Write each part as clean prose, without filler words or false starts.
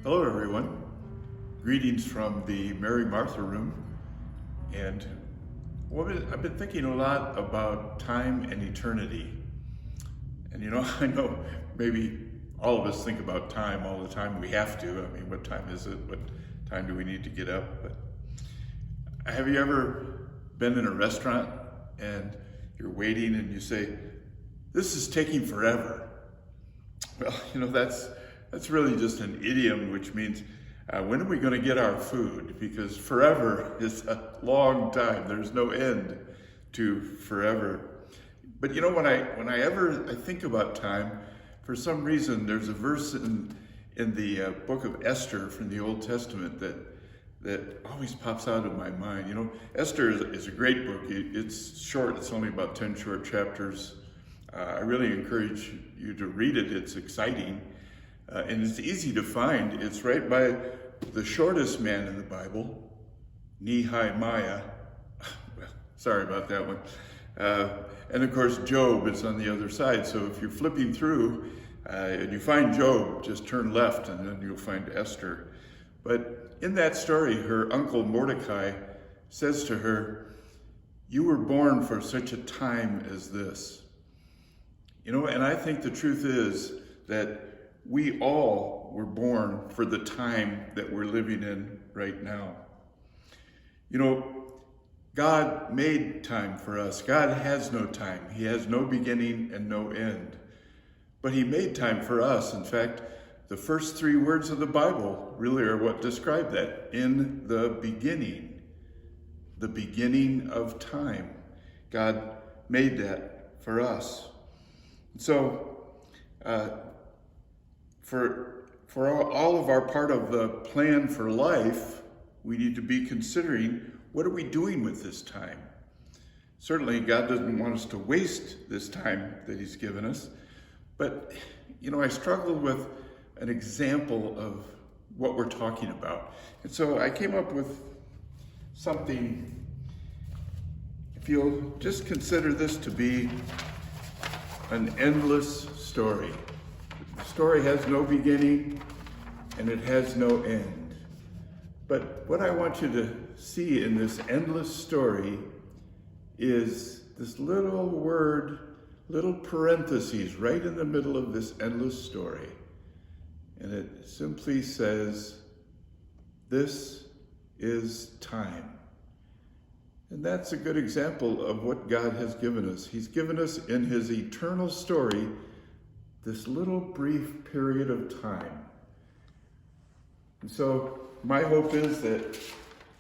Hello, everyone. Greetings from the Mary Martha room. And I've been thinking a lot about time and eternity. And I know maybe all of us think about time all the time. We have to. I mean, what time is it? What time do we need to get up? But have you ever been in a restaurant and you're waiting and you say, "This is taking forever"? Well, that's really just an idiom, which means when are we going to get our food? Because forever is a long time. There's no end to forever. But when I think about time, for some reason there's a verse in the book of Esther from the Old Testament that always pops out of my mind. Esther is a great book. It's short. It's only about 10 short chapters. I really encourage you to read it. It's exciting. And it's easy to find. It's right by the shortest man in the Bible, Nehemiah. Well, sorry about that one. And of course, Job is on the other side. So if you're flipping through and you find Job, just turn left and then you'll find Esther. But in that story, her uncle Mordecai says to her, "You were born for such a time as this." And I think the truth is that we all were born for the time that we're living in right now. God made time for us. God has no time. He has no beginning and no end. But he made time for us. In fact, the first 3 words of the Bible really are what describe that. In the beginning of time. God made that for us. So, for all of our part of the plan for life, we need to be considering, what are we doing with this time? Certainly, God doesn't want us to waste this time that he's given us. But, I struggled with an example of what we're talking about. And so I came up with something. If you'll just consider this to be an endless story. The story has no beginning and it has no end. But what I want you to see in this endless story is this little word, little parentheses right in the middle of this endless story. And it simply says, "This is time." And that's a good example of what God has given us. He's given us in his eternal story this little brief period of time. And so my hope is that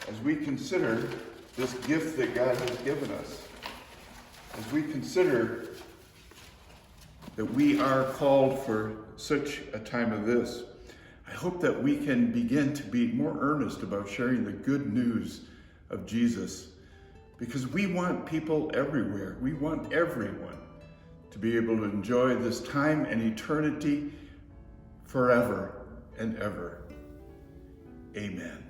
as we consider this gift that God has given us, as we consider that we are called for such a time as this, I hope that we can begin to be more earnest about sharing the good news of Jesus. Because we want people everywhere. We want everyone to be able to enjoy this time and eternity forever and ever. Amen.